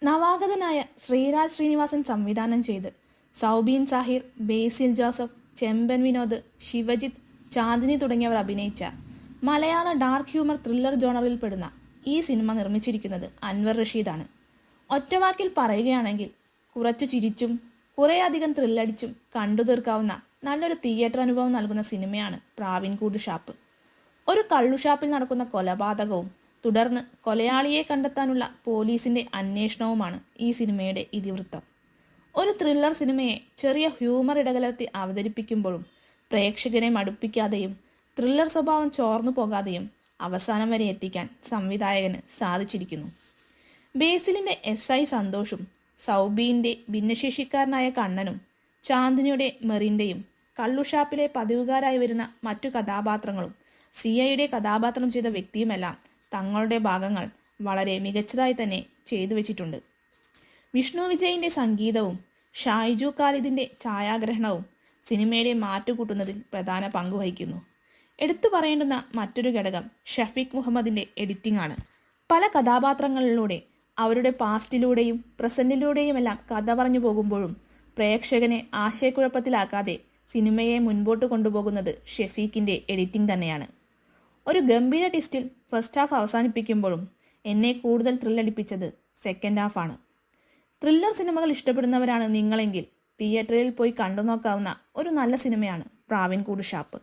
നവാഗതനായ ശ്രീരാജ് ശ്രീനിവാസൻ സംവിധാനം ചെയ്ത് സൗബീൻ സാഹിർ, ബേസിൽ ജോസഫ്, ചെമ്പൻ വിനോദ്, ശിവജിത്ത്, ചാന്ദിനി തുടങ്ങിയവർ അഭിനയിച്ച മലയാള ഡാർക്ക് ഹ്യൂമർ ത്രില്ലർ ജോണറിൽ പെടുന്ന ഈ സിനിമ നിർമ്മിച്ചിരിക്കുന്നത് അൻവർ റഷീദാണ്. ഒറ്റവാക്കിൽ പറയുകയാണെങ്കിൽ കുറച്ച് ചിരിച്ചും കുറേയധികം ത്രില്ലടിച്ചും കണ്ടു തീർക്കാവുന്ന നല്ലൊരു തിയേറ്റർ അനുഭവം നൽകുന്ന സിനിമയാണ് പ്രാവിൻകൂട് ഷാപ്പ്. ഒരു കള്ളുഷാപ്പിൽ നടക്കുന്ന കൊലപാതകവും തുടർന്ന് കൊലയാളിയെ കണ്ടെത്താനുള്ള പോലീസിന്റെ അന്വേഷണവുമാണ് ഈ സിനിമയുടെ ഇതിവൃത്തം. ഒരു ത്രില്ലർ സിനിമയെ ചെറിയ ഹ്യൂമർ ഇടകലർത്തി അവതരിപ്പിക്കുമ്പോഴും പ്രേക്ഷകരെ മടുപ്പിക്കാതെയും ത്രില്ലർ സ്വഭാവം ചോർന്നു പോകാതെയും അവസാനം വരെ എത്തിക്കാൻ സംവിധായകന് സാധിച്ചിരിക്കുന്നു. ബേസിലിന്റെ SI സന്തോഷും സൗബീന്റെ ഭിന്നശേഷിക്കാരനായ കണ്ണനും ചാന്ദിനിയുടെ മെറിന്റെയും കള്ളുഷാപ്പിലെ പതിവുകാരായി വരുന്ന മറ്റു കഥാപാത്രങ്ങളും സിയയുടെ കഥാപാത്രം ചെയ്ത വ്യക്തിയുമെല്ലാം തങ്ങളുടെ ഭാഗങ്ങൾ വളരെ മികച്ചതായി തന്നെ ചെയ്തു വെച്ചിട്ടുണ്ട്. വിഷ്ണു വിജയിന്റെ സംഗീതവും ഷായിജു ഖാലിദിന്റെ ഛായാഗ്രഹണവും സിനിമയുടെ മാറ്റുകൂട്ടുന്നതിൽ പ്രധാന പങ്കുവഹിക്കുന്നു. എടുത്തു പറയേണ്ടുന്ന മറ്റൊരു ഘടകം ഷഫീഖ് മുഹമ്മദിന്റെ എഡിറ്റിംഗ് ആണ്. പല കഥാപാത്രങ്ങളിലൂടെ അവരുടെ പാസ്റ്റിലൂടെയും പ്രസന്റിലൂടെയുമെല്ലാം കഥ പറഞ്ഞു പോകുമ്പോഴും പ്രേക്ഷകനെ ആശയക്കുഴപ്പത്തിലാക്കാതെ സിനിമയെ മുൻപോട്ട് കൊണ്ടുപോകുന്നത് ഷഫീഖിന്റെ എഡിറ്റിംഗ് തന്നെയാണ്. ഒരു ഗംഭീര ട്വിസ്റ്റിൽ ഫസ്റ്റ് ഹാഫ് അവസാനിപ്പിക്കുമ്പോഴും എന്നെ കൂടുതൽ ത്രില്ലടിപ്പിച്ചത് സെക്കൻഡ് ഹാഫാണ്. ത്രില്ലർ സിനിമകൾ ഇഷ്ടപ്പെടുന്നവരാണ് നിങ്ങളെങ്കിൽ തിയേറ്ററിൽ പോയി കണ്ടു നോക്കാവുന്ന ഒരു നല്ല സിനിമയാണ് പ്രാവിൻകൂട് ഷാപ്പ്.